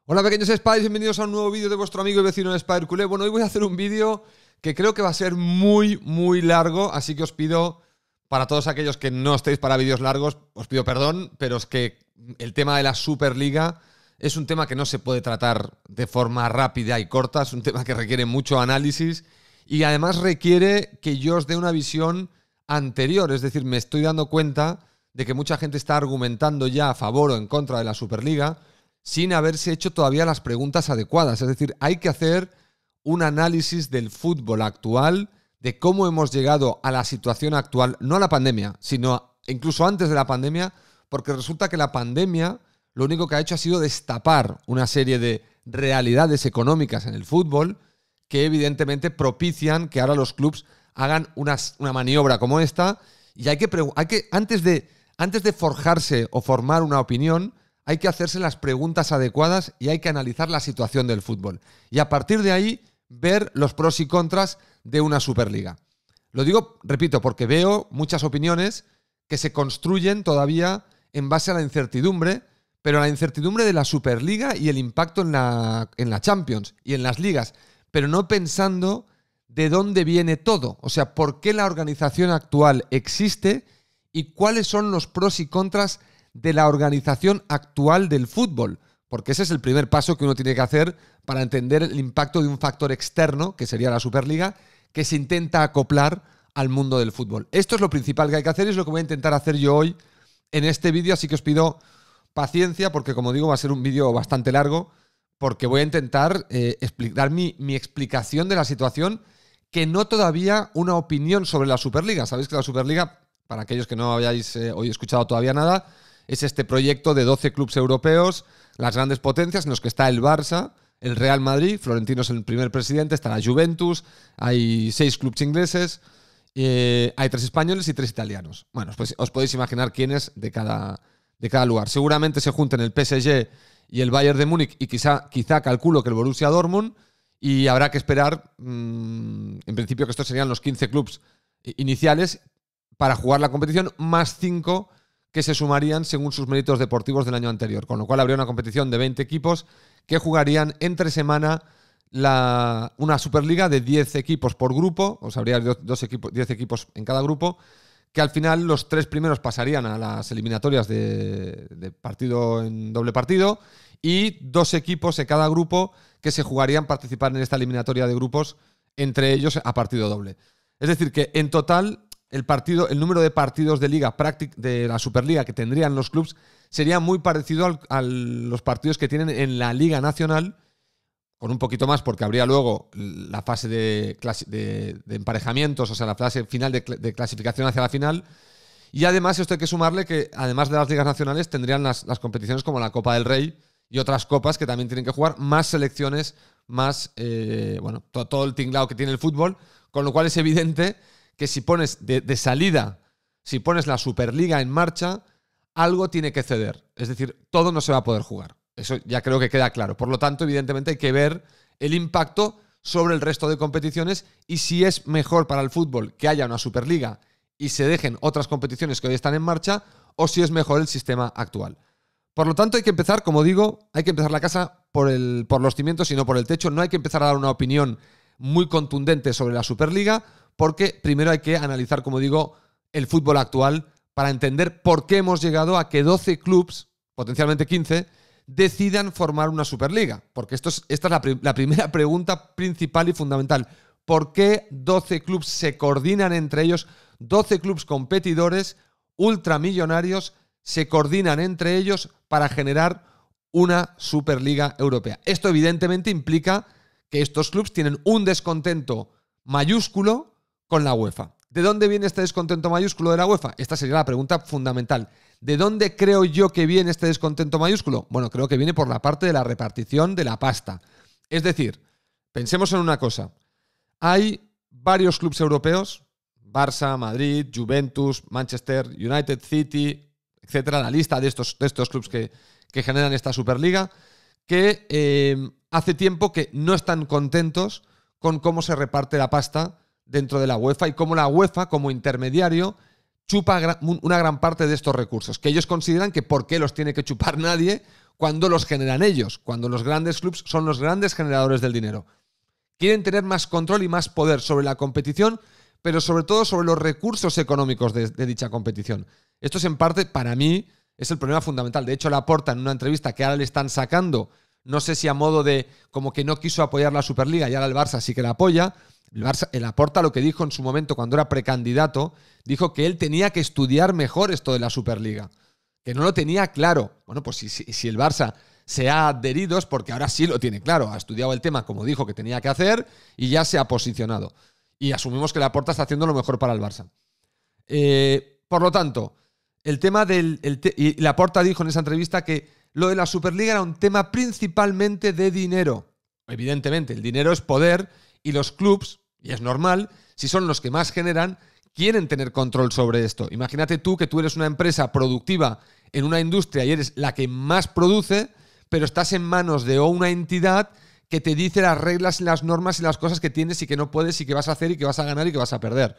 Hola pequeños Spies, bienvenidos a un nuevo vídeo de vuestro amigo y vecino el Spider Culé. Bueno, hoy voy a hacer un vídeo que creo que va a ser muy largo, así que os pido, para todos aquellos que no estéis para vídeos largos, os pido perdón, pero es que el tema de la Superliga es un tema que no se puede tratar de forma rápida y corta, es un tema que requiere mucho análisis y además requiere que yo os dé una visión anterior, es decir, me estoy dando cuenta de que mucha gente está argumentando ya a favor o en contra de la Superliga sin haberse hecho todavía las preguntas adecuadas. Es decir, hay que hacer un análisis del fútbol actual, de cómo hemos llegado a la situación actual, no a la pandemia, sino incluso antes de la pandemia, porque resulta que la pandemia lo único que ha hecho ha sido destapar una serie de realidades económicas en el fútbol que evidentemente propician que ahora los clubs hagan una maniobra como esta y hay que antes de forjarse o formar una opinión, hay que hacerse las preguntas adecuadas y hay que analizar la situación del fútbol. Y a partir de ahí, ver los pros y contras de una Superliga. Lo digo, repito, porque veo muchas opiniones que se construyen todavía en base a la incertidumbre, pero la incertidumbre de la Superliga y el impacto en la Champions y en las ligas, pero no pensando de dónde viene todo. O sea, por qué la organización actual existe y cuáles son los pros y contras de la organización actual del fútbol, porque ese es el primer paso que uno tiene que hacer para entender el impacto de un factor externo, que sería la Superliga, que se intenta acoplar al mundo del fútbol. Esto es lo principal que hay que hacer y es lo que voy a intentar hacer yo hoy en este vídeo, así que os pido paciencia porque, como digo, va a ser un vídeo bastante largo porque voy a intentar dar mi explicación de la situación, que no todavía una opinión sobre la Superliga. Sabéis que la Superliga, para aquellos que no habíais hoy escuchado todavía nada, es este proyecto de 12 clubes europeos, las grandes potencias, en los que está el Barça, el Real Madrid, Florentino es el primer presidente, está la Juventus, hay 6 clubes ingleses, hay 3 españoles y 3 italianos. Bueno, pues os podéis imaginar quiénes de cada lugar. Seguramente se junten el PSG y el Bayern de Múnich y quizá calculo que el Borussia Dortmund, y habrá que esperar, en principio, que estos serían los 15 clubes iniciales para jugar la competición, más 5 que se sumarían según sus méritos deportivos del año anterior, con lo cual habría una competición de 20 equipos que jugarían entre semana una Superliga de 10 equipos por grupo, o sea, habría 10 equipos en cada grupo, que al final los 3 primeros pasarían a las eliminatorias de partido en doble partido y 2 equipos en cada grupo que se jugarían participar en esta eliminatoria de grupos, entre ellos a partido doble. Es decir, que en total el número de partidos de liga de la Superliga que tendrían los clubs sería muy parecido a los partidos que tienen en la Liga Nacional, con un poquito más porque habría luego la fase de emparejamientos, o sea, la fase final de clasificación hacia la final. Y además esto hay que sumarle que además de las ligas nacionales tendrían las competiciones como la Copa del Rey y otras copas que también tienen que jugar, más selecciones, más todo el tinglado que tiene el fútbol, con lo cual es evidente que si pones de salida, si pones la Superliga en marcha, algo tiene que ceder. Es decir, todo no se va a poder jugar. Eso ya creo que queda claro. Por lo tanto, evidentemente hay que ver el impacto sobre el resto de competiciones y si es mejor para el fútbol que haya una Superliga y se dejen otras competiciones que hoy están en marcha, o si es mejor el sistema actual. Por lo tanto, hay que empezar, como digo, hay que empezar la casa por los cimientos y no por el techo. No hay que empezar a dar una opinión muy contundente sobre la Superliga, porque primero hay que analizar, como digo, el fútbol actual para entender por qué hemos llegado a que 12 clubs, potencialmente 15, decidan formar una Superliga. Porque esta es la primera pregunta principal y fundamental. ¿Por qué 12 clubs se coordinan entre ellos? 12 clubs competidores, ultramillonarios, se coordinan entre ellos para generar una Superliga Europea. Esto evidentemente implica que estos clubs tienen un descontento mayúsculo con la UEFA. ¿De dónde viene este descontento mayúsculo de la UEFA? Esta sería la pregunta fundamental. ¿De dónde creo yo que viene este descontento mayúsculo? Bueno, creo que viene por la parte de la repartición de la pasta. Es decir, pensemos en una cosa. Hay varios clubes europeos, Barça, Madrid, Juventus, Manchester United, City, etcétera, la lista de estos clubes que generan esta Superliga, que hace tiempo que no están contentos con cómo se reparte la pasta dentro de la UEFA y cómo la UEFA, como intermediario, chupa una gran parte de estos recursos, que ellos consideran que por qué los tiene que chupar nadie cuando los generan ellos, cuando los grandes clubs son los grandes generadores del dinero. Quieren tener más control y más poder sobre la competición, pero sobre todo sobre los recursos económicos de dicha competición. Esto es en parte, para mí, es el problema fundamental. De hecho, Laporta, en una entrevista que ahora le están sacando, no sé si a modo de como que no quiso apoyar la Superliga y ahora el Barça sí que la apoya. El Laporta lo que dijo en su momento cuando era precandidato, dijo que él tenía que estudiar mejor esto de la Superliga, que no lo tenía claro. Bueno, pues si el Barça se ha adherido es porque ahora sí lo tiene claro, ha estudiado el tema como dijo que tenía que hacer y ya se ha posicionado. Y asumimos que Laporta está haciendo lo mejor para el Barça. Por lo tanto, el tema y Laporta dijo en esa entrevista que lo de la Superliga era un tema principalmente de dinero. Evidentemente, el dinero es poder y los clubs, y es normal, si son los que más generan, quieren tener control sobre esto. Imagínate tú que tú eres una empresa productiva en una industria y eres la que más produce, pero estás en manos de una entidad que te dice las reglas y las normas y las cosas que tienes y que no puedes y que vas a hacer y que vas a ganar y que vas a perder.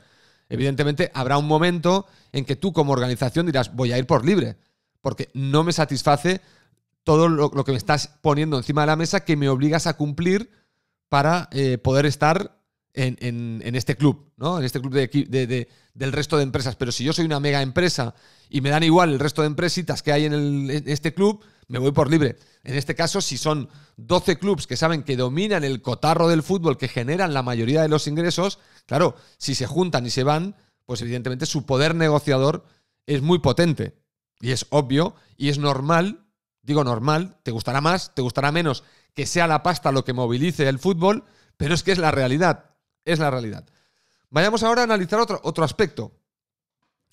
Evidentemente, habrá un momento en que tú como organización dirás, voy a ir por libre, porque no me satisface todo lo que me estás poniendo encima de la mesa que me obligas a cumplir para poder estar en este club, ¿no? En este club del resto de empresas. Pero si yo soy una mega empresa y me dan igual el resto de empresitas que hay en este club, me voy por libre. En este caso, si son 12 clubs que saben que dominan el cotarro del fútbol, que generan la mayoría de los ingresos, claro, si se juntan y se van, pues evidentemente su poder negociador es muy potente. Y es obvio y es normal, digo normal, te gustará más, te gustará menos, que sea la pasta lo que movilice el fútbol, pero es que es la realidad. Es la realidad. Vayamos ahora a analizar otro aspecto.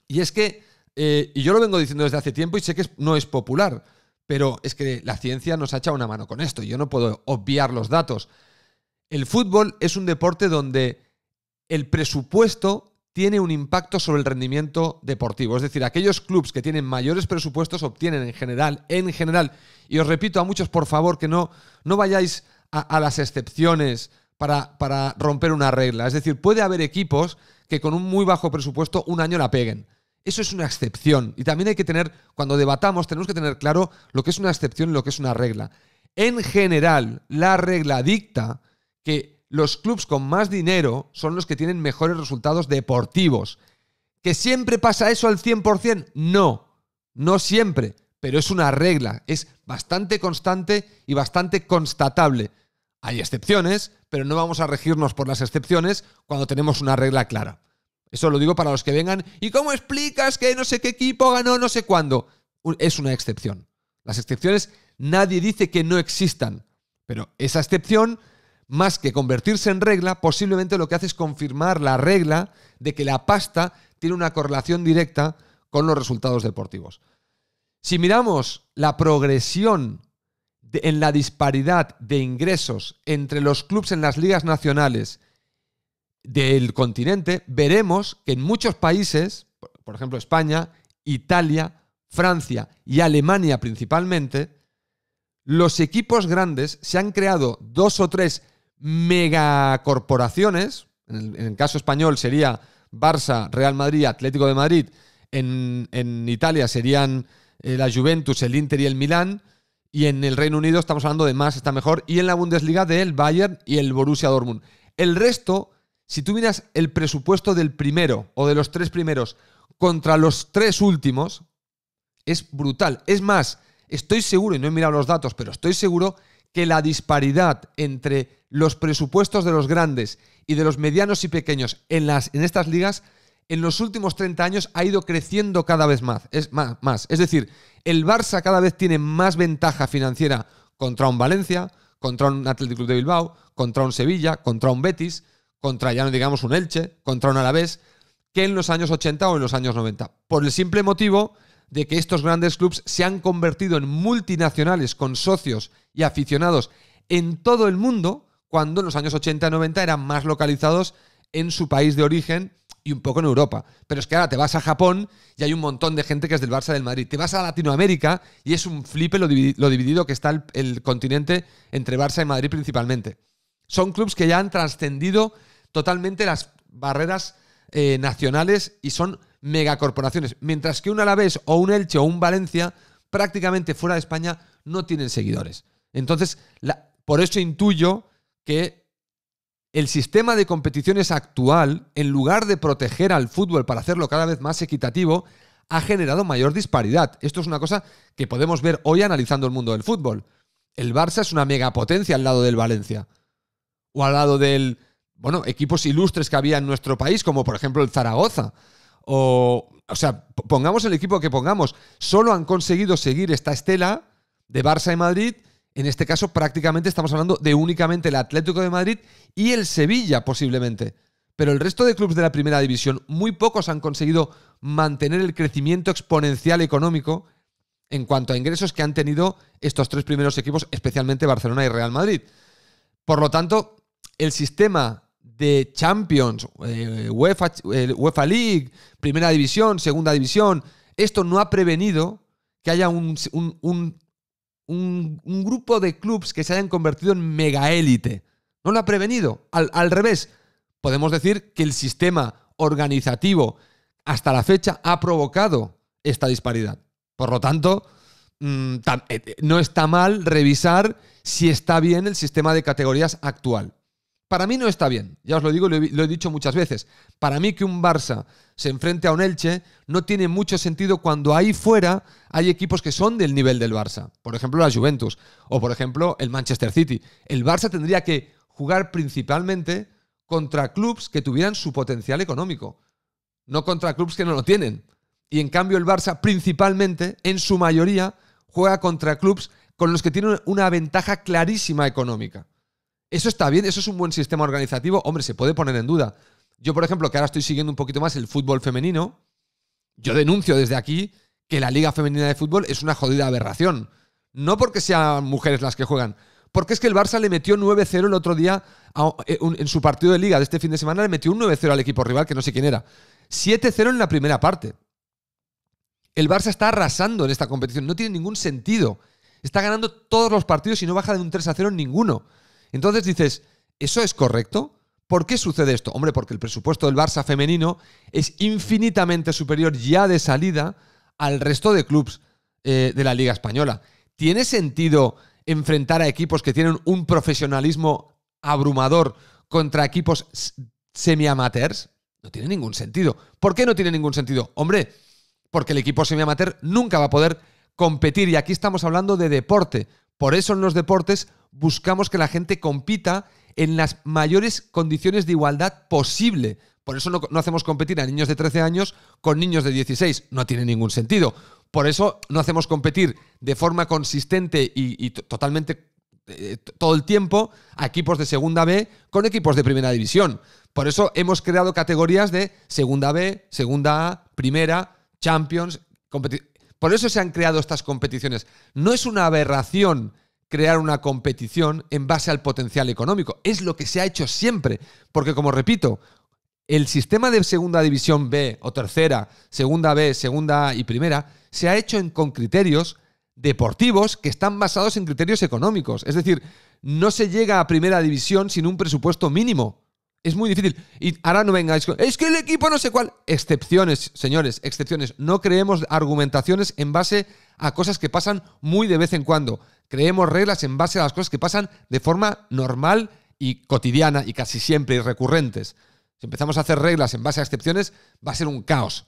Y es que, y yo lo vengo diciendo desde hace tiempo y sé que no es popular, pero es que la ciencia nos ha echado una mano con esto y yo no puedo obviar los datos. El fútbol es un deporte donde el presupuesto tiene un impacto sobre el rendimiento deportivo. Es decir, aquellos clubes que tienen mayores presupuestos obtienen en general, y os repito a muchos, por favor, que no vayáis a las excepciones para romper una regla. Es decir, puede haber equipos que con un muy bajo presupuesto un año la peguen. Eso es una excepción. Y también hay que tener, cuando debatamos, tenemos que tener claro lo que es una excepción y lo que es una regla. En general, la regla dicta que los clubes con más dinero son los que tienen mejores resultados deportivos. ¿Que siempre pasa eso al 100%? No siempre, pero es una regla. Es bastante constante y bastante constatable. Hay excepciones, pero no vamos a regirnos por las excepciones cuando tenemos una regla clara. Eso lo digo para los que vengan. ¿Y cómo explicas que no sé qué equipo ganó no sé cuándo? Es una excepción. Las excepciones nadie dice que no existan, pero esa excepción, más que convertirse en regla, posiblemente lo que hace es confirmar la regla de que la pasta tiene una correlación directa con los resultados deportivos. Si miramos la progresión en la disparidad de ingresos entre los clubes en las ligas nacionales del continente, veremos que en muchos países, por ejemplo España, Italia, Francia y Alemania principalmente, los equipos grandes se han creado 2 o 3 megacorporaciones. En el caso español sería Barça, Real Madrid, Atlético de Madrid. En Italia serían la Juventus, el Inter y el Milán. Y en el Reino Unido estamos hablando de más, está mejor. Y en la Bundesliga del Bayern y el Borussia Dortmund. El resto, si tú miras el presupuesto del primero o de los 3 primeros contra los 3 últimos, es brutal. Es más, estoy seguro, y no he mirado los datos, pero estoy seguro que la disparidad entre los presupuestos de los grandes y de los medianos y pequeños en estas ligas en los últimos 30 años ha ido creciendo cada vez más. Es decir, el Barça cada vez tiene más ventaja financiera contra un Valencia, contra un Athletic Club de Bilbao, contra un Sevilla, contra un Betis, contra, ya no digamos, un Elche, contra un Alavés, que en los años 80 o en los años 90. Por el simple motivo de que estos grandes clubes se han convertido en multinacionales con socios y aficionados en todo el mundo, cuando en los años 80 y 90 eran más localizados en su país de origen y un poco en Europa. Pero es que ahora te vas a Japón y hay un montón de gente que es del Barça del Madrid. Te vas a Latinoamérica y es un flipe lo dividido que está el continente entre Barça y Madrid principalmente. Son clubes que ya han trascendido totalmente las barreras nacionales y son megacorporaciones. Mientras que un Alavés o un Elche o un Valencia, prácticamente fuera de España, no tienen seguidores. Entonces, por eso intuyo que el sistema de competiciones actual, en lugar de proteger al fútbol para hacerlo cada vez más equitativo, ha generado mayor disparidad. Esto es una cosa que podemos ver hoy analizando el mundo del fútbol. El Barça es una megapotencia al lado del Valencia. O al lado del, equipos ilustres que había en nuestro país, como por ejemplo el Zaragoza. O sea, pongamos el equipo que pongamos, solo han conseguido seguir esta estela de Barça y Madrid. En este caso, prácticamente estamos hablando de únicamente el Atlético de Madrid y el Sevilla, posiblemente. Pero el resto de clubes de la primera división, muy pocos han conseguido mantener el crecimiento exponencial económico en cuanto a ingresos que han tenido estos tres primeros equipos, especialmente Barcelona y Real Madrid. Por lo tanto, el sistema de Champions, UEFA League, Primera División, Segunda División, esto no ha prevenido que haya un grupo de clubes que se hayan convertido en megaélite. No lo ha prevenido. Al revés, podemos decir que el sistema organizativo hasta la fecha ha provocado esta disparidad. Por lo tanto, no está mal revisar si está bien el sistema de categorías actual. Para mí no está bien, ya os lo digo, lo he dicho muchas veces. Para mí que un Barça se enfrente a un Elche no tiene mucho sentido cuando ahí fuera hay equipos que son del nivel del Barça. Por ejemplo, la Juventus o por ejemplo el Manchester City. El Barça tendría que jugar principalmente contra clubes que tuvieran su potencial económico, no contra clubes que no lo tienen. Y en cambio el Barça principalmente, en su mayoría, juega contra clubes con los que tienen una ventaja clarísima económica. Eso está bien, eso es un buen sistema organizativo. Hombre, se puede poner en duda. Yo, por ejemplo, que ahora estoy siguiendo un poquito más el fútbol femenino, yo denuncio desde aquí que la Liga Femenina de Fútbol es una jodida aberración. No porque sean mujeres las que juegan, porque es que el Barça le metió 9-0 el otro día en su partido de Liga de este fin de semana, le metió un 9-0 al equipo rival, que no sé quién era. 7-0 en la primera parte. El Barça está arrasando en esta competición, no tiene ningún sentido. Está ganando todos los partidos y no baja de un 3-0 en ninguno. Entonces dices, ¿eso es correcto? ¿Por qué sucede esto? Hombre, porque el presupuesto del Barça femenino es infinitamente superior ya de salida al resto de clubes de la Liga Española. ¿Tiene sentido enfrentar a equipos que tienen un profesionalismo abrumador contra equipos semi-amateurs? No tiene ningún sentido. ¿Por qué no tiene ningún sentido? Hombre, porque el equipo semi-amateur nunca va a poder competir. Y aquí estamos hablando de deporte. Por eso en los deportes buscamos que la gente compita en las mayores condiciones de igualdad posible. Por eso no hacemos competir a niños de 13 años con niños de 16. No tiene ningún sentido. Por eso no hacemos competir de forma consistente y totalmente todo el tiempo a equipos de Segunda B con equipos de Primera División. Por eso hemos creado categorías de Segunda B, Segunda A, Primera, Champions. Por eso se han creado estas competiciones. No es una aberración crear una competición en base al potencial económico. Es lo que se ha hecho siempre. Porque, como repito, el sistema de Segunda División B o Tercera, Segunda B, Segunda A y Primera se ha hecho con criterios deportivos que están basados en criterios económicos. Es decir, no se llega a Primera División sin un presupuesto mínimo. Es muy difícil. Y ahora no vengáis con, es que el equipo no sé cuál. Excepciones, señores, excepciones. No creemos argumentaciones en base a cosas que pasan muy de vez en cuando. Creemos reglas en base a las cosas que pasan de forma normal y cotidiana y casi siempre y recurrentes. Si empezamos a hacer reglas en base a excepciones, va a ser un caos.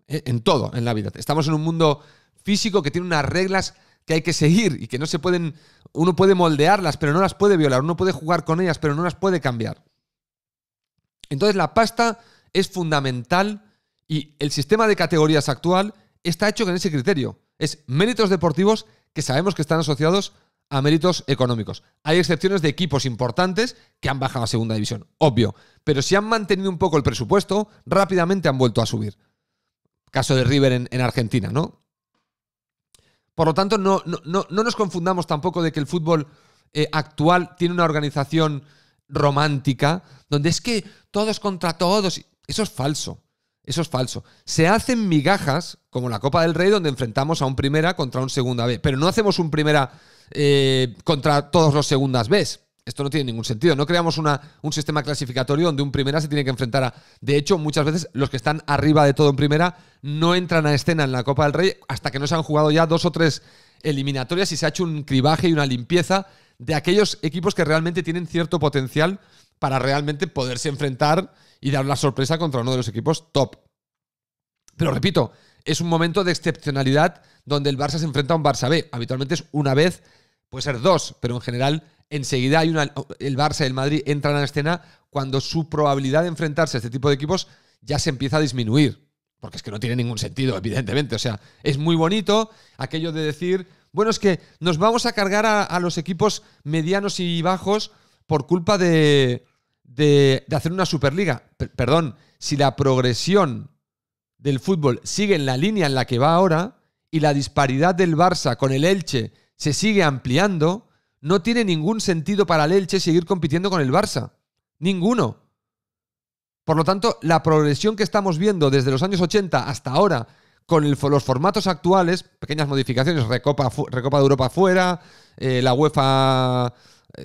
En todo, en la vida. Estamos en un mundo físico que tiene unas reglas que hay que seguir y que no se pueden... Uno puede moldearlas, pero no las puede violar. Uno puede jugar con ellas, pero no las puede cambiar. Entonces la pasta es fundamental y el sistema de categorías actual está hecho con ese criterio. Es méritos deportivos que sabemos que están asociados a méritos económicos. Hay excepciones de equipos importantes que han bajado a Segunda División, obvio. Pero si han mantenido un poco el presupuesto, rápidamente han vuelto a subir. Caso de River en Argentina, ¿no? Por lo tanto, no nos confundamos tampoco de que el fútbol actual tiene una organización romántica, donde es que todos contra todos. Eso es falso. Eso es falso. Se hacen migajas, como la Copa del Rey, donde enfrentamos a un Primera contra un Segunda B. Pero no hacemos un Primera contra todos los Segundas Bs. Esto no tiene ningún sentido. No creamos un sistema clasificatorio donde un primera se tiene que enfrentar a... De hecho, muchas veces los que están arriba de todo en primera no entran a escena en la Copa del Rey hasta que no se han jugado ya 2 o 3 eliminatorias y se ha hecho un cribaje y una limpieza de aquellos equipos que realmente tienen cierto potencial para realmente poderse enfrentar y dar la sorpresa contra uno de los equipos top. Pero repito, es un momento de excepcionalidad donde el Barça se enfrenta a un Barça B. Habitualmente es una vez, puede ser 2, pero en general enseguida el Barça y el Madrid entran a la escena cuando su probabilidad de enfrentarse a este tipo de equipos ya se empieza a disminuir. Porque es que no tiene ningún sentido, evidentemente. O sea, es muy bonito aquello de decir, bueno, es que nos vamos a cargar a los equipos medianos y bajos por culpa de hacer una Superliga. Perdón, si la progresión del fútbol sigue en la línea en la que va ahora y la disparidad del Barça con el Elche se sigue ampliando, no tiene ningún sentido para el Elche seguir compitiendo con el Barça. Ninguno. Por lo tanto, la progresión que estamos viendo desde los años 80 hasta ahora con los formatos actuales, pequeñas modificaciones, Recopa de Europa fuera, la UEFA,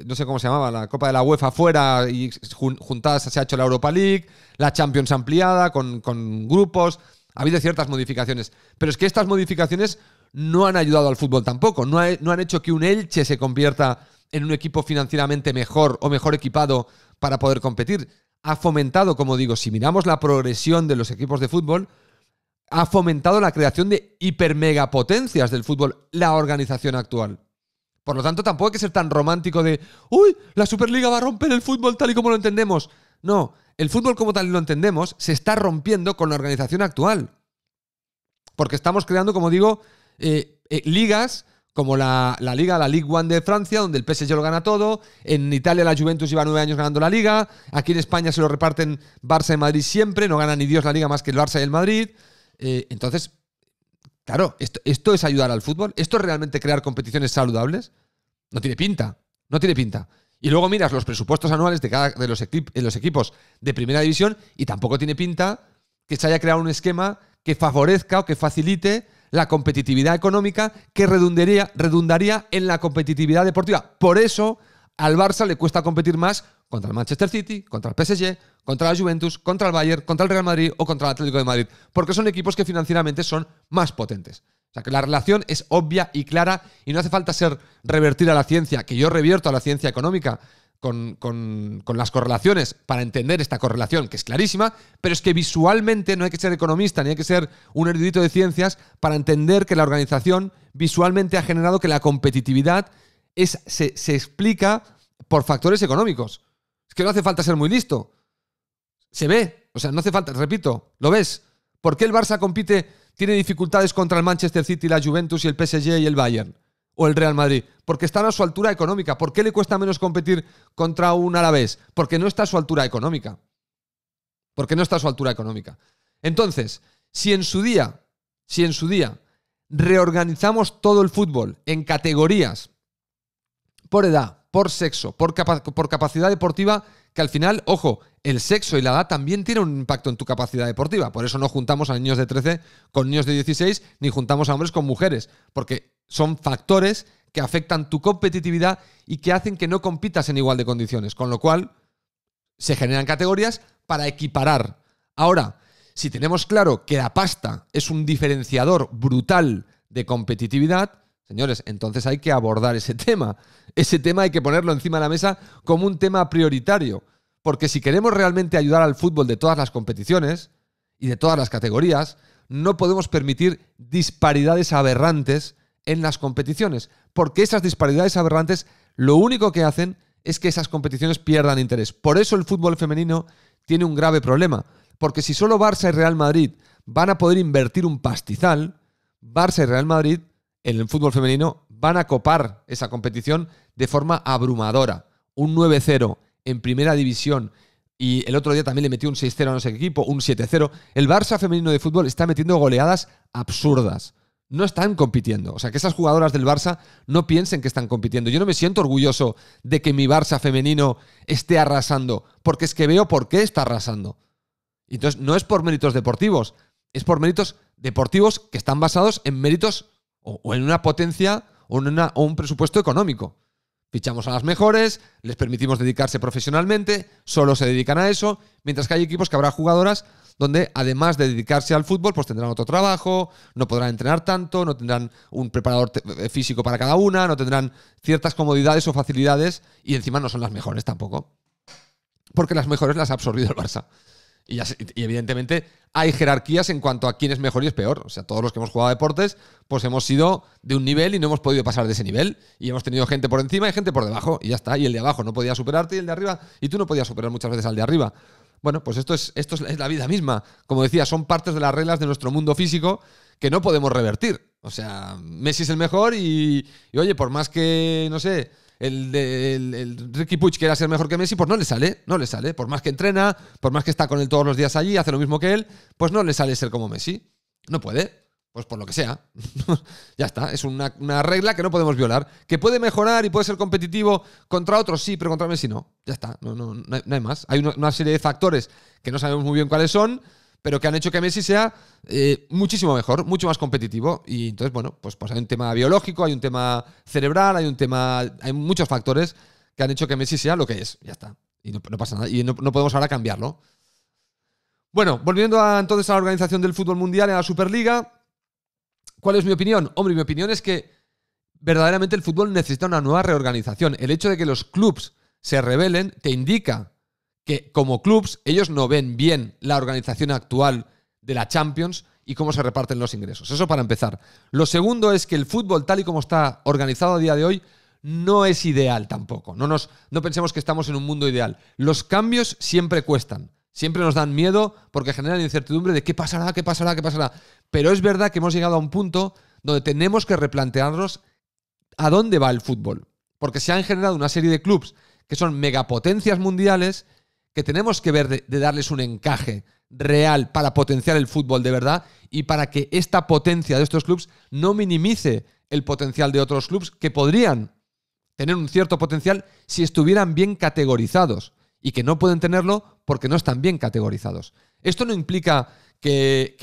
no sé cómo se llamaba, la Copa de la UEFA fuera y juntadas se ha hecho la Europa League, la Champions ampliada con grupos, ha habido ciertas modificaciones. Pero es que estas modificaciones no han ayudado al fútbol tampoco, no han hecho que un Elche se convierta en un equipo financieramente mejor o mejor equipado para poder competir. Ha fomentado, como digo, si miramos la progresión de los equipos de fútbol, ha fomentado la creación de hipermegapotencias del fútbol, la organización actual. Por lo tanto, tampoco hay que ser tan romántico de ¡uy! La Superliga va a romper el fútbol tal y como lo entendemos. No, el fútbol como tal y lo entendemos se está rompiendo con la organización actual. Porque estamos creando, como digo, ligas como la Ligue 1 de Francia, donde el PSG lo gana todo. En Italia la Juventus lleva 9 años ganando la Liga. Aquí en España se lo reparten Barça y Madrid siempre. No gana ni Dios la Liga más que el Barça y el Madrid. Entonces, claro, ¿esto es ayudar al fútbol? ¿Esto es realmente crear competiciones saludables? No tiene pinta. No tiene pinta. Y luego miras los presupuestos anuales de los equipos de primera división y tampoco tiene pinta que se haya creado un esquema que favorezca o que facilite la competitividad económica que redundaría en la competitividad deportiva. Por eso al Barça le cuesta competir más contra el Manchester City, contra el PSG, contra la Juventus, contra el Bayern, contra el Real Madrid o contra el Atlético de Madrid, porque son equipos que financieramente son más potentes. O sea que la relación es obvia y clara y no hace falta revertir a la ciencia, que yo revierto a la ciencia económica con las correlaciones para entender esta correlación, que es clarísima, pero es que visualmente no hay que ser economista ni hay que ser un erudito de ciencias para entender que la organización visualmente ha generado que la competitividad se explica por factores económicos. Es que no hace falta ser muy listo. Se ve, o sea, no hace falta, repito, lo ves. ¿Por qué el Barça tiene dificultades contra el Manchester City, la Juventus y el PSG y el Bayern? O el Real Madrid. Porque están a su altura económica. ¿Por qué le cuesta menos competir contra un Alavés? Porque no está a su altura económica. Porque no está a su altura económica. Entonces, si en su día reorganizamos todo el fútbol en categorías por edad, por sexo, por capacidad deportiva, que al final, ojo, el sexo y la edad también tienen un impacto en tu capacidad deportiva. Por eso no juntamos a niños de 13 con niños de 16, ni juntamos a hombres con mujeres, porque son factores que afectan tu competitividad y que hacen que no compitas en igual de condiciones. Con lo cual, se generan categorías para equiparar. Ahora, si tenemos claro que la pasta es un diferenciador brutal de competitividad, señores, entonces hay que abordar ese tema. Ese tema hay que ponerlo encima de la mesa como un tema prioritario. Porque si queremos realmente ayudar al fútbol de todas las competiciones y de todas las categorías, no podemos permitir disparidades aberrantes en las competiciones. Porque esas disparidades aberrantes lo único que hacen es que esas competiciones pierdan interés. Por eso el fútbol femenino tiene un grave problema. Porque si solo Barça y Real Madrid van a poder invertir un pastizal, Barça y Real Madrid en el fútbol femenino van a copar esa competición de forma abrumadora. Un 9-0 en primera división y el otro día también le metió un 6-0 a no sé qué equipo, un 7-0. El Barça femenino de fútbol está metiendo goleadas absurdas. No están compitiendo. O sea, que esas jugadoras del Barça no piensen que están compitiendo. Yo no me siento orgulloso de que mi Barça femenino esté arrasando, porque es que veo por qué está arrasando. Entonces, no es por méritos deportivos, es por méritos deportivos que están basados en méritos o en una potencia o un presupuesto económico. Fichamos a las mejores, les permitimos dedicarse profesionalmente, solo se dedican a eso, mientras que hay equipos que habrá jugadoras donde además de dedicarse al fútbol, pues tendrán otro trabajo, no podrán entrenar tanto, no tendrán un preparador físico para cada una, no tendrán ciertas comodidades o facilidades y encima no son las mejores tampoco. Porque las mejores las ha absorbido el Barça. Y evidentemente hay jerarquías en cuanto a quién es mejor y es peor. O sea, todos los que hemos jugado a deportes, pues hemos sido de un nivel y no hemos podido pasar de ese nivel. Y hemos tenido gente por encima y gente por debajo. Y ya está. Y el de abajo no podía superarte y el de arriba. Y tú no podías superar muchas veces al de arriba. Bueno, pues esto es la vida misma. Como decía, son partes de las reglas de nuestro mundo físico que no podemos revertir. O sea, Messi es el mejor y oye, por más que, no sé, el Riqui Puig quiera ser mejor que Messi, pues no le sale. Por más que entrena, por más que está con él todos los días allí, hace lo mismo que él, pues no le sale ser como Messi. No puede. Pues por lo que sea. Ya está. Es una regla que no podemos violar. Que puede mejorar y puede ser competitivo contra otros, sí, pero contra Messi no. Ya está. No hay más. Hay una serie de factores que no sabemos muy bien cuáles son, pero que han hecho que Messi sea muchísimo mejor, mucho más competitivo. Y entonces, bueno, pues hay un tema biológico, hay un tema cerebral, hay muchos factores que han hecho que Messi sea lo que es. Ya está. Y no pasa nada. Y no podemos ahora cambiarlo. Bueno, volviendo entonces a la organización del fútbol mundial en la Superliga. ¿Cuál es mi opinión? Hombre, mi opinión es que verdaderamente el fútbol necesita una nueva reorganización. El hecho de que los clubs se rebelen te indica que como clubs ellos no ven bien la organización actual de la Champions y cómo se reparten los ingresos. Eso para empezar. Lo segundo es que el fútbol tal y como está organizado a día de hoy no es ideal tampoco. No pensemos que estamos en un mundo ideal. Los cambios siempre cuestan. Siempre nos dan miedo porque generan incertidumbre de qué pasará. Pero es verdad que hemos llegado a un punto donde tenemos que replantearnos a dónde va el fútbol. Porque se han generado una serie de clubes que son megapotencias mundiales que tenemos que ver de darles un encaje real para potenciar el fútbol de verdad y para que esta potencia de estos clubes no minimice el potencial de otros clubes que podrían tener un cierto potencial si estuvieran bien categorizados y que no pueden tenerlo porque no están bien categorizados. Esto no implica que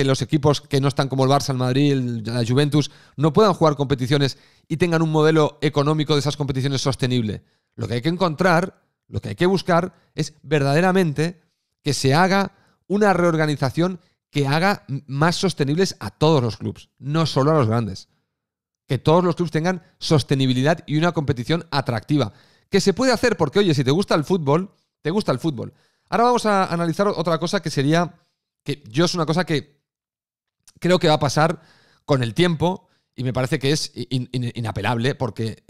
los equipos que no están como el Barça, el Madrid, la Juventus, no puedan jugar competiciones y tengan un modelo económico de esas competiciones sostenible. Lo que hay que encontrar, lo que hay que buscar es verdaderamente que se haga una reorganización que haga más sostenibles a todos los clubes, no solo a los grandes. Que todos los clubes tengan sostenibilidad y una competición atractiva. Que se puede hacer porque, oye, si te gusta el fútbol, te gusta el fútbol. Ahora vamos a analizar otra cosa que sería, que yo es una cosa que creo que va a pasar con el tiempo y me parece que es inapelable porque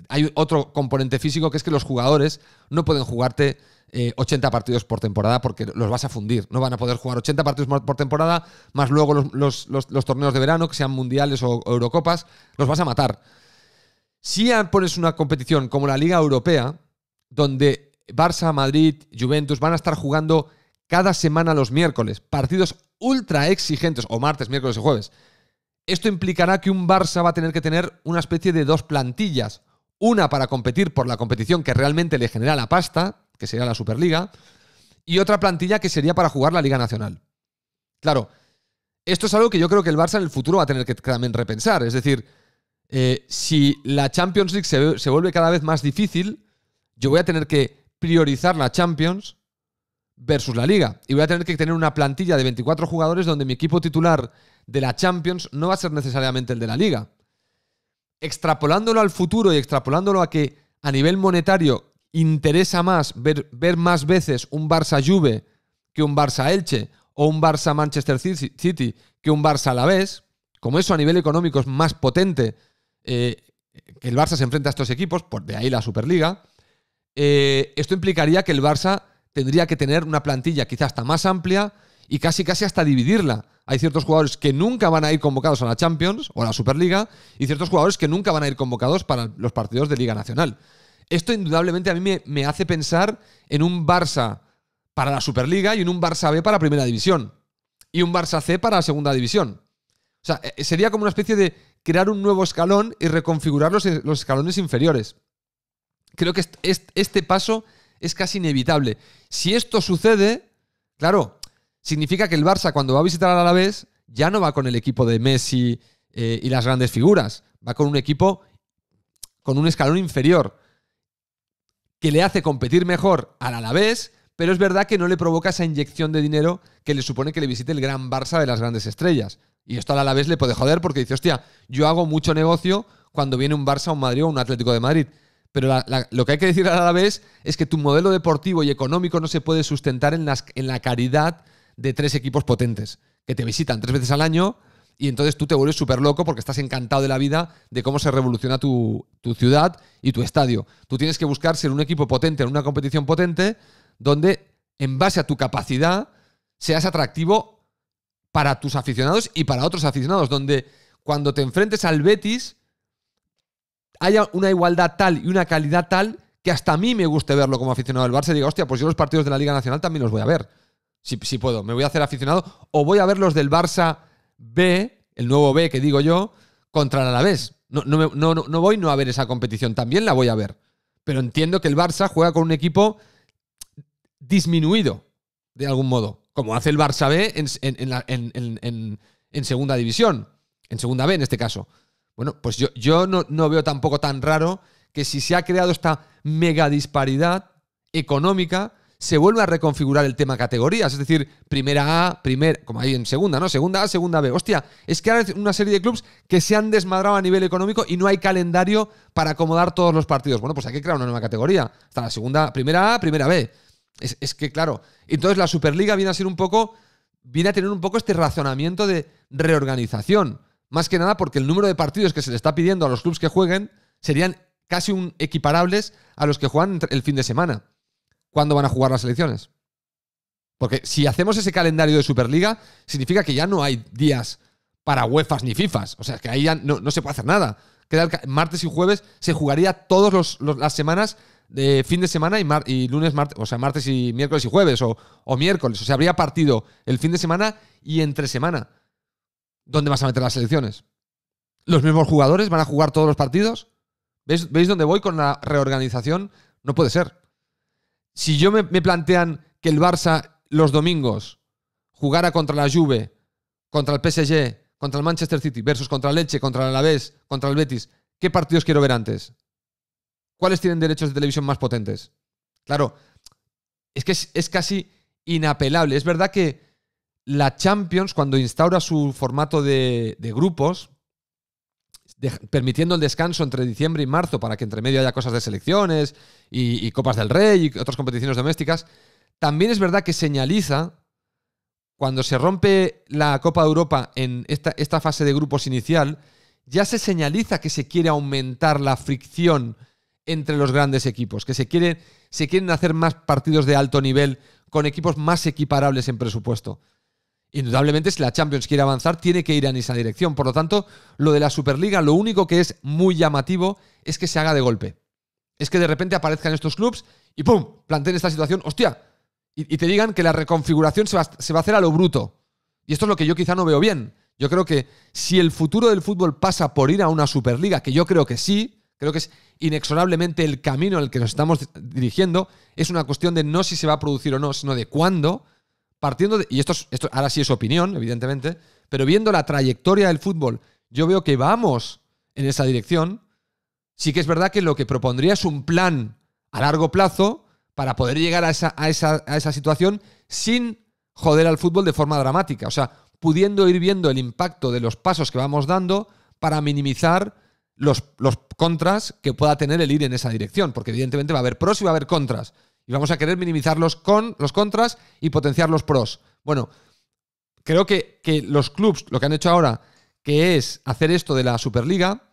hay otro componente físico que es que los jugadores no pueden jugarte 80 partidos por temporada porque los vas a fundir. No van a poder jugar 80 partidos por temporada, más luego los torneos de verano, que sean mundiales o Eurocopas, los vas a matar. Si pones una competición como la Liga Europea, donde Barça, Madrid, Juventus van a estar jugando cada semana los miércoles, partidos ultra exigentes, o martes, miércoles y jueves, esto implicará que un Barça va a tener que tener una especie de dos plantillas. Una para competir por la competición que realmente le genera la pasta, que sería la Superliga, y otra plantilla que sería para jugar la Liga Nacional. Claro, esto es algo que yo creo que el Barça en el futuro va a tener que también repensar. Es decir, si la Champions League se vuelve cada vez más difícil, yo voy a tener que priorizar la Champions versus la Liga. Y voy a tener que tener una plantilla de 24 jugadores donde mi equipo titular de la Champions no va a ser necesariamente el de la Liga. Extrapolándolo al futuro y extrapolándolo a que a nivel monetario interesa más ver más veces un Barça-Juve que un Barça-Elche o un Barça-Manchester City que un Barça-Alavés, como eso a nivel económico es más potente que el Barça se enfrenta a estos equipos, por de ahí la Superliga, esto implicaría que el Barça tendría que tener una plantilla quizás hasta más amplia y casi hasta dividirla. Hay ciertos jugadores que nunca van a ir convocados a la Champions o a la Superliga y ciertos jugadores que nunca van a ir convocados para los partidos de Liga Nacional. Esto indudablemente a mí me hace pensar en un Barça para la Superliga y en un Barça B para Primera División y un Barça C para Segunda División. O sea, sería como una especie de crear un nuevo escalón y reconfigurar los escalones inferiores. Creo que este paso es casi inevitable. Si esto sucede, claro, significa que el Barça cuando va a visitar al Alavés ya no va con el equipo de Messi y las grandes figuras. Va con un equipo con un escalón inferior, que le hace competir mejor al Alavés, pero es verdad que no le provoca esa inyección de dinero que le supone que le visite el gran Barça de las grandes estrellas. Y esto al Alavés le puede joder porque dice, hostia, yo hago mucho negocio cuando viene un Barça, un Madrid o un Atlético de Madrid. Pero lo que hay que decir al Alavés es que tu modelo deportivo y económico no se puede sustentar en la caridad de 3 equipos potentes, que te visitan 3 veces al año y entonces tú te vuelves súper loco porque estás encantado de la vida de cómo se revoluciona tu ciudad y tu estadio. Tú tienes que buscar ser un equipo potente en una competición potente donde, en base a tu capacidad, seas atractivo para tus aficionados y para otros aficionados, donde cuando te enfrentes al Betis haya una igualdad tal y una calidad tal que hasta a mí me guste verlo como aficionado del Barça y diga, hostia, pues yo los partidos de la Liga Nacional también los voy a ver. Si puedo, me voy a hacer aficionado o voy a ver los del Barça B, el nuevo B que digo yo, contra el Alavés. No voy no a ver esa competición, también la voy a ver. Pero entiendo que el Barça juega con un equipo disminuido, de algún modo, como hace el Barça B en segunda división, en segunda B en este caso. Bueno, pues yo no veo tampoco tan raro que si se ha creado esta mega disparidad económica, se vuelve a reconfigurar el tema categorías. Es decir, primera A, como hay en segunda, ¿no? Segunda A, segunda B. Hostia, es que ahora hay una serie de clubes que se han desmadrado a nivel económico y no hay calendario para acomodar todos los partidos. Bueno, pues hay que crear una nueva categoría. Está la segunda, primera A, primera B. Es que, claro, entonces la Superliga viene a tener un poco este razonamiento de reorganización. Más que nada porque el número de partidos que se le está pidiendo a los clubes que jueguen serían casi equiparables a los que juegan el fin de semana. ¿Cuándo van a jugar las selecciones? Porque si hacemos ese calendario de Superliga, significa que ya no hay días para UEFAs ni FIFAs. O sea, que ahí ya no se puede hacer nada. Martes y jueves se jugaría todas las semanas de fin de semana y lunes, martes, o sea, martes y miércoles y jueves o miércoles. O sea, habría partido el fin de semana y entre semana. ¿Dónde vas a meter las selecciones? ¿Los mismos jugadores van a jugar todos los partidos? ¿Veis dónde voy con la reorganización? No puede ser. Si yo me plantean que el Barça los domingos jugara contra la Juve, contra el PSG, contra el Manchester City versus contra el Elche, contra el Alavés, contra el Betis, ¿qué partidos quiero ver antes? ¿Cuáles tienen derechos de televisión más potentes? Claro, es que es casi inapelable. Es verdad que la Champions, cuando instaura su formato de grupos, permitiendo el descanso entre diciembre y marzo para que entre medio haya cosas de selecciones y Copas del Rey y otras competiciones domésticas, también es verdad que señaliza, cuando se rompe la Copa de Europa en esta fase de grupos inicial, ya se señaliza que se quiere aumentar la fricción entre los grandes equipos, que se quieren hacer más partidos de alto nivel con equipos más equiparables en presupuesto. Indudablemente, si la Champions quiere avanzar, tiene que ir en esa dirección. Por lo tanto, lo de la Superliga, lo único que es muy llamativo es que se haga de golpe. Es que de repente aparezcan estos clubs y ¡pum!, planteen esta situación, ¡hostia! Y te digan que la reconfiguración se va a hacer a lo bruto. Y esto es lo que yo quizá no veo bien. Yo creo que si el futuro del fútbol pasa por ir a una Superliga, que yo creo que sí, creo que es inexorablemente el camino en el que nos estamos dirigiendo, es una cuestión de no si se va a producir o no, sino de cuándo. Partiendo de, y esto ahora sí es opinión, evidentemente, pero viendo la trayectoria del fútbol, yo veo que vamos en esa dirección. Sí que es verdad que lo que propondría es un plan a largo plazo para poder llegar a esa situación sin joder al fútbol de forma dramática. O sea, pudiendo ir viendo el impacto de los pasos que vamos dando para minimizar los contras que pueda tener el ir en esa dirección. Porque evidentemente va a haber pros y va a haber contras. Y vamos a querer minimizar los contras y potenciar los pros. Bueno, creo que los clubs, lo que han hecho ahora, que es hacer esto de la Superliga,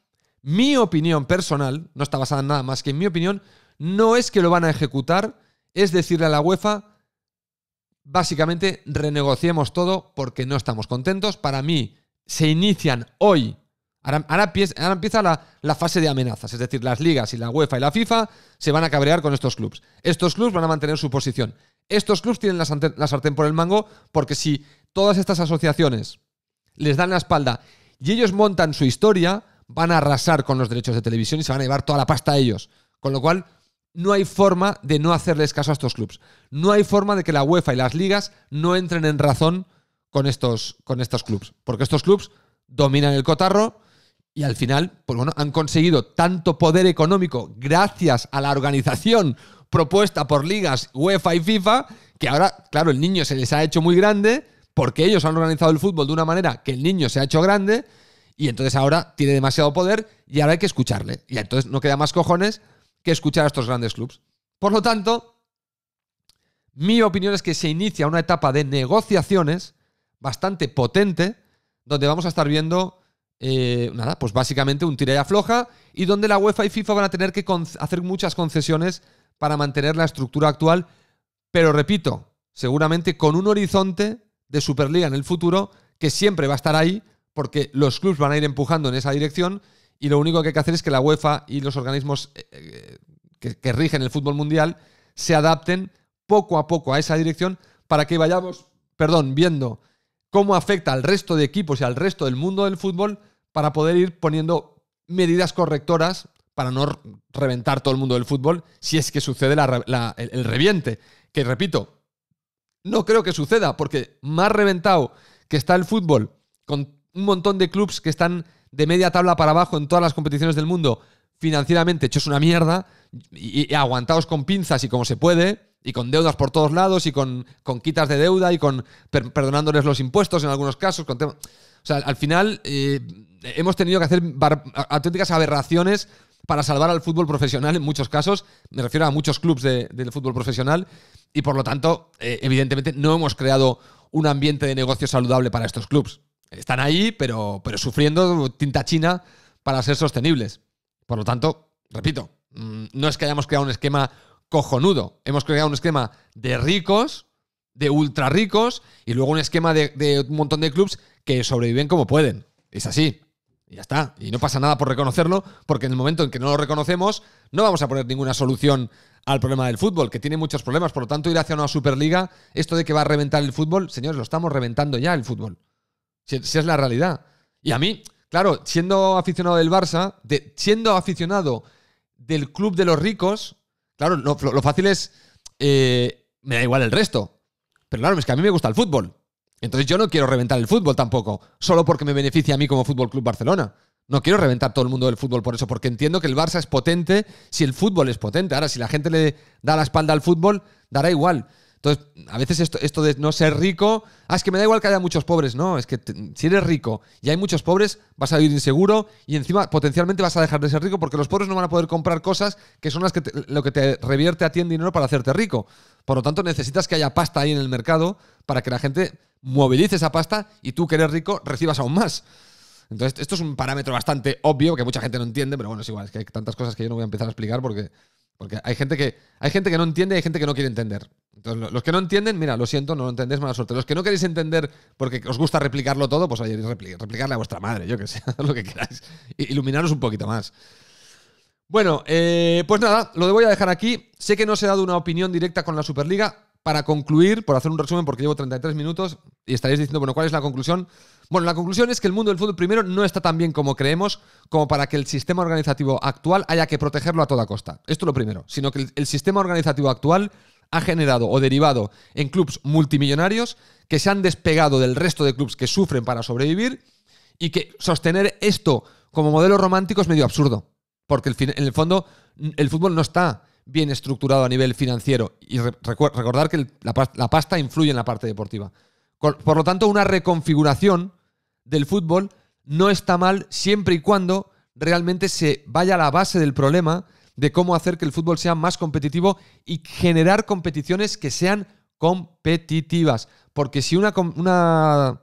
mi opinión personal, no está basada en nada más que en mi opinión, no es que lo van a ejecutar, es decirle a la UEFA, básicamente, renegociemos todo porque no estamos contentos. Para mí, se inician hoy. Ahora empieza la fase de amenazas, es decir, las ligas y la UEFA y la FIFA se van a cabrear con estos clubs. Estos clubs van a mantener su posición. Estos clubs tienen la sartén por el mango porque si todas estas asociaciones les dan la espalda y ellos montan su historia, van a arrasar con los derechos de televisión y se van a llevar toda la pasta a ellos. Con lo cual, no hay forma de no hacerles caso a estos clubs. No hay forma de que la UEFA y las ligas no entren en razón con estos clubs. Porque estos clubs dominan el cotarro Y al final, pues bueno, han conseguido tanto poder económico gracias a la organización propuesta por ligas UEFA y FIFA, que ahora, claro, el niño se les ha hecho muy grande porque ellos han organizado el fútbol de una manera que el niño se ha hecho grande y entonces ahora tiene demasiado poder y ahora hay que escucharle. Y entonces no queda más cojones que escuchar a estos grandes clubes. Por lo tanto, mi opinión es que se inicia una etapa de negociaciones bastante potente donde vamos a estar viendo pues básicamente un tira y afloja y donde la UEFA y FIFA van a tener que hacer muchas concesiones para mantener la estructura actual, pero repito, seguramente con un horizonte de Superliga en el futuro que siempre va a estar ahí porque los clubes van a ir empujando en esa dirección y lo único que hay que hacer es que la UEFA y los organismos que rigen el fútbol mundial se adapten poco a poco a esa dirección para que vayamos, viendo cómo afecta al resto de equipos y al resto del mundo del fútbol para poder ir poniendo medidas correctoras para no reventar todo el mundo del fútbol si es que sucede el reviente. Que repito, no creo que suceda porque más reventado que está el fútbol con un montón de clubes que están de media tabla para abajo en todas las competiciones del mundo, financieramente hechos una mierda y aguantados con pinzas y como se puede, y con deudas por todos lados y con quitas de deuda y con perdonándoles los impuestos en algunos casos. O sea, al final hemos tenido que hacer auténticas aberraciones para salvar al fútbol profesional en muchos casos. Me refiero a muchos clubes del fútbol profesional y por lo tanto, evidentemente, no hemos creado un ambiente de negocio saludable para estos clubes. Están ahí, pero sufriendo tinta china para ser sostenibles. Por lo tanto, repito, no es que hayamos creado un esquema cojonudo. Hemos creado un esquema de ricos, de ultra ricos, y luego un esquema de un montón de clubes que sobreviven como pueden. Es así. Y ya está. Y no pasa nada por reconocerlo, porque en el momento en que no lo reconocemos, no vamos a poner ninguna solución al problema del fútbol, que tiene muchos problemas. Por lo tanto, ir hacia una Superliga, esto de que va a reventar el fútbol, señores, lo estamos reventando ya el fútbol. Si es la realidad. Y a mí, claro, siendo aficionado del Barça, siendo aficionado del club de los ricos, claro, lo fácil es... me da igual el resto. Pero claro, es que a mí me gusta el fútbol. Entonces yo no quiero reventar el fútbol tampoco, solo porque me beneficia a mí como Fútbol Club Barcelona. No quiero reventar todo el mundo del fútbol por eso, porque entiendo que el Barça es potente si el fútbol es potente. Ahora, si la gente le da la espalda al fútbol, dará igual. Entonces, a veces esto de no ser rico... es que me da igual que haya muchos pobres. No, es que si eres rico y hay muchos pobres, vas a vivir inseguro y encima potencialmente vas a dejar de ser rico porque los pobres no van a poder comprar cosas que son lo que te revierte a ti en dinero para hacerte rico. Por lo tanto, necesitas que haya pasta ahí en el mercado para que la gente movilice esa pasta y tú, que eres rico, recibas aún más. Entonces, esto es un parámetro bastante obvio que mucha gente no entiende, pero bueno, es igual. Es que hay tantas cosas que yo no voy a empezar a explicar porque hay gente que no entiende y hay gente que no quiere entender. Entonces, los que no entienden, mira, lo siento, no lo entendéis, mala suerte. Los que no queréis entender porque os gusta replicarlo todo, pues oye, replicarle a vuestra madre, yo que sé, lo que queráis. Iluminaros un poquito más. Bueno, pues nada, lo voy a dejar aquí. Sé que no os he dado una opinión directa con la Superliga. Para concluir, por hacer un resumen, porque llevo 33 minutos y estaréis diciendo, bueno, ¿cuál es la conclusión? Bueno, la conclusión es que el mundo del fútbol, primero, no está tan bien como creemos, como para que el sistema organizativo actual haya que protegerlo a toda costa. Esto es lo primero. Sino que el sistema organizativo actual ha generado o derivado en clubes multimillonarios que se han despegado del resto de clubes que sufren para sobrevivir y que sostener esto como modelo romántico es medio absurdo. Porque en el fondo el fútbol no está bien estructurado a nivel financiero. Y recordar que la pasta influye en la parte deportiva. Por lo tanto, una reconfiguración del fútbol no está mal siempre y cuando realmente se vaya a la base del problema de cómo hacer que el fútbol sea más competitivo y generar competiciones que sean competitivas. Porque si una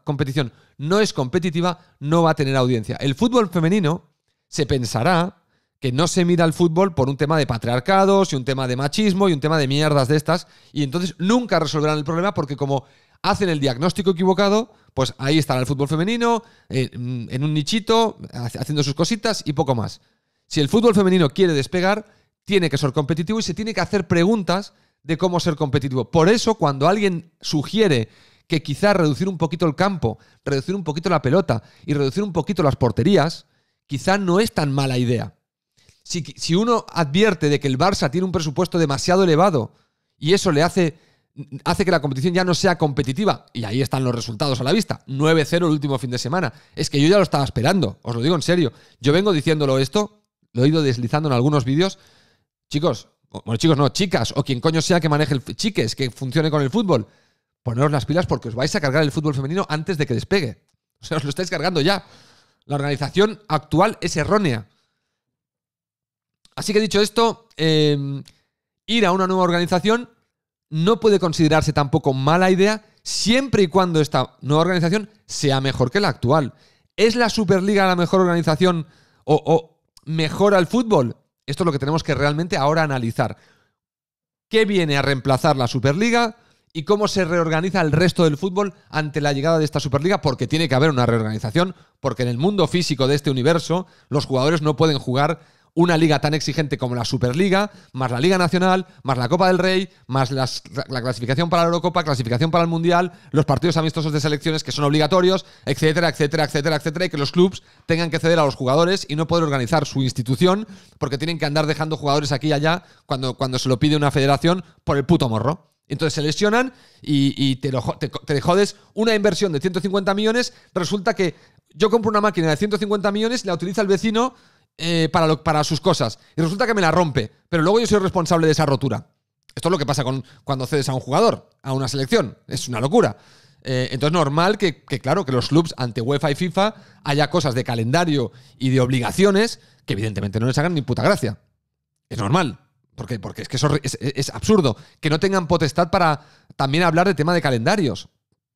competición no es competitiva, no va a tener audiencia. El fútbol femenino se pensará que no se mira al fútbol por un tema de patriarcados y un tema de machismo y un tema de mierdas de estas, y entonces nunca resolverán el problema porque como hacen el diagnóstico equivocado, pues ahí estará el fútbol femenino, en un nichito, haciendo sus cositas y poco más. Si el fútbol femenino quiere despegar, tiene que ser competitivo y se tiene que hacer preguntas de cómo ser competitivo. Por eso, cuando alguien sugiere que quizás reducir un poquito el campo, reducir un poquito la pelota y reducir un poquito las porterías, quizá no es tan mala idea. Si uno advierte de que el Barça tiene un presupuesto demasiado elevado y eso le hace hace que la competición ya no sea competitiva. Y ahí están los resultados a la vista. 9-0 el último fin de semana. Es que yo ya lo estaba esperando, os lo digo en serio. Yo vengo diciéndolo esto, lo he ido deslizando en algunos vídeos. Chicos, bueno, chicos no, chicas, o quien coño sea que maneje chiques, que funcione con el fútbol, poneros las pilas porque os vais a cargar el fútbol femenino antes de que despegue. O sea, os lo estáis cargando ya. La organización actual es errónea. Así que dicho esto, ir a una nueva organización no puede considerarse tampoco mala idea siempre y cuando esta nueva organización sea mejor que la actual. ¿Es la Superliga la mejor organización o mejora el fútbol? Esto es lo que tenemos que realmente ahora analizar. ¿Qué viene a reemplazar la Superliga y cómo se reorganiza el resto del fútbol ante la llegada de esta Superliga? Porque tiene que haber una reorganización, porque en el mundo físico de este universo los jugadores no pueden jugar una liga tan exigente como la Superliga, más la Liga Nacional, más la Copa del Rey, más la clasificación para la Eurocopa, clasificación para el Mundial, los partidos amistosos de selecciones que son obligatorios, etcétera, etcétera, etcétera, etcétera, y que los clubs tengan que ceder a los jugadores y no poder organizar su institución porque tienen que andar dejando jugadores aquí y allá cuando se lo pide una federación por el puto morro. Entonces se lesionan y te jodes una inversión de 150 millones. Resulta que yo compro una máquina de 150 millones y la utiliza el vecino para sus cosas. Y resulta que me la rompe. Pero luego yo soy responsable de esa rotura. Esto es lo que pasa cuando cedes a un jugador, a una selección. Es una locura. Entonces es normal que los clubs ante UEFA y FIFA haya cosas de calendario y de obligaciones que evidentemente no les hagan ni puta gracia. Es normal. Porque es que eso es absurdo. Que no tengan potestad para también hablar de tema de calendarios.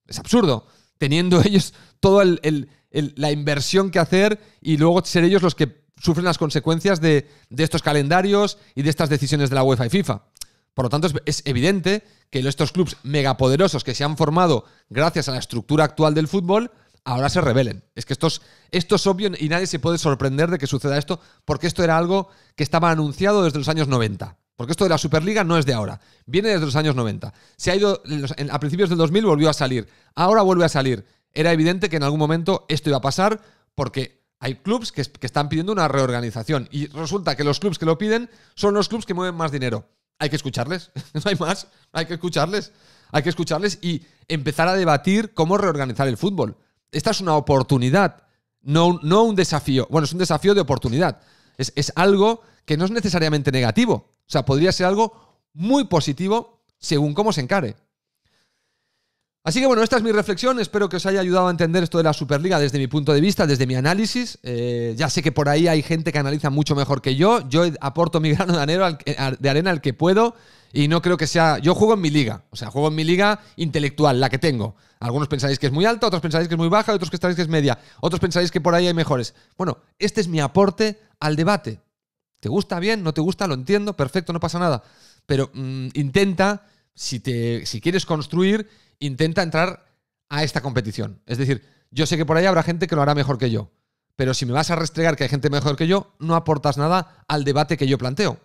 Es absurdo. Teniendo ellos toda la inversión que hacer y luego ser ellos los que sufren las consecuencias de estos calendarios y de estas decisiones de la UEFA y FIFA. Por lo tanto, es evidente que estos clubes megapoderosos que se han formado gracias a la estructura actual del fútbol ahora se rebelen. Es que esto es obvio y nadie se puede sorprender de que suceda esto porque esto era algo que estaba anunciado desde los años 90. Porque esto de la Superliga no es de ahora. Viene desde los años 90. Se ha ido, a principios del 2000 volvió a salir. Ahora vuelve a salir. Era evidente que en algún momento esto iba a pasar porque hay clubs que están pidiendo una reorganización y resulta que los clubs que lo piden son los clubs que mueven más dinero. Hay que escucharles, no hay más, hay que escucharles. Hay que escucharles y empezar a debatir cómo reorganizar el fútbol. Esta es una oportunidad, no un desafío. Bueno, es un desafío de oportunidad. Es algo que no es necesariamente negativo. O sea, podría ser algo muy positivo según cómo se encare. Así que bueno, esta es mi reflexión. Espero que os haya ayudado a entender esto de la Superliga desde mi punto de vista, desde mi análisis. Ya sé que por ahí hay gente que analiza mucho mejor que yo. Yo aporto mi grano de arena al que puedo y no creo que sea... Yo juego en mi liga. O sea, juego en mi liga intelectual, la que tengo. Algunos pensáis que es muy alta, otros pensáis que es muy baja, otros pensáis que es media. Otros pensáis que por ahí hay mejores. Bueno, este es mi aporte al debate. ¿Te gusta bien? ¿No te gusta? Lo entiendo. Perfecto, no pasa nada. Pero intenta, si quieres construir, intenta entrar a esta competición. Es decir, yo sé que por ahí habrá gente que lo hará mejor que yo. Pero si me vas a restregar que hay gente mejor que yo, no aportas nada al debate que yo planteo.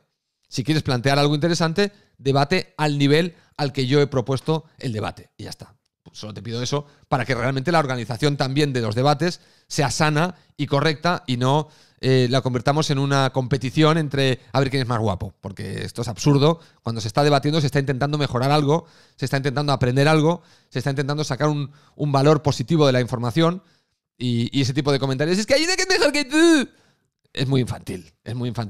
Si quieres plantear algo interesante, debate al nivel al que yo he propuesto el debate. Y ya está. Solo te pido eso para que realmente la organización también de los debates sea sana y correcta y no la convertamos en una competición entre a ver quién es más guapo. Porque esto es absurdo. Cuando se está debatiendo se está intentando mejorar algo, se está intentando aprender algo, se está intentando sacar un valor positivo de la información y ese tipo de comentarios. Es que hay de que es mejor que tú. Es muy infantil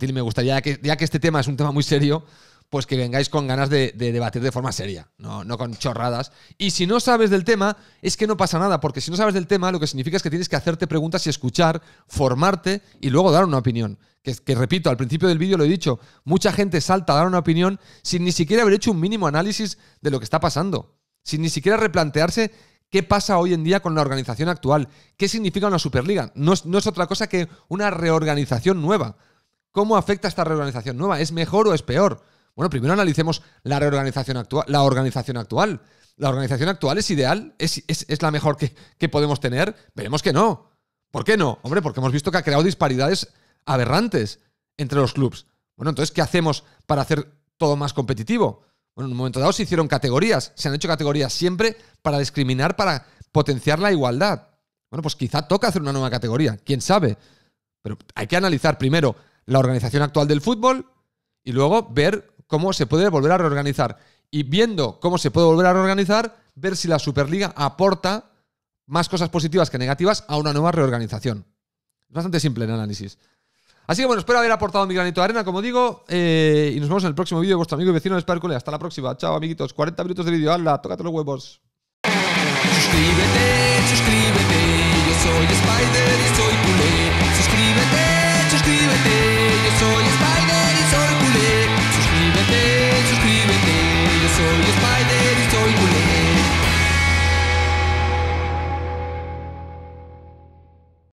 y me gustaría, ya que este tema es un tema muy serio, pues que vengáis con ganas de debatir de forma seria, no con chorradas. Y si no sabes del tema, es que no pasa nada, porque si no sabes del tema, lo que significa es que tienes que hacerte preguntas y escuchar, formarte y luego dar una opinión. Que repito, al principio del vídeo lo he dicho, mucha gente salta a dar una opinión sin ni siquiera haber hecho un mínimo análisis de lo que está pasando, sin ni siquiera replantearse qué pasa hoy en día con la organización actual, qué significa una Superliga. No es otra cosa que una reorganización nueva. ¿Cómo afecta esta reorganización nueva? ¿Es mejor o es peor? Bueno, primero analicemos la organización actual. La organización actual es ideal, es la mejor que podemos tener. Veremos que no. ¿Por qué no? Hombre, porque hemos visto que ha creado disparidades aberrantes entre los clubs. Bueno, entonces, ¿qué hacemos para hacer todo más competitivo? Bueno, en un momento dado se hicieron categorías. Se han hecho categorías siempre para discriminar, para potenciar la igualdad. Bueno, pues quizá toca hacer una nueva categoría. ¿Quién sabe? Pero hay que analizar primero la organización actual del fútbol y luego ver cómo se puede volver a reorganizar. y viendo cómo se puede volver a reorganizar, ver si la Superliga aporta más cosas positivas que negativas a una nueva reorganización. Es bastante simple el análisis. Así que bueno, espero haber aportado mi granito de arena, como digo, y nos vemos en el próximo vídeo de vuestro amigo y vecino Sparkule. Hasta la próxima. Chao, amiguitos. 40 minutos de vídeo. ¡Hala! Tócate los huevos. Suscríbete.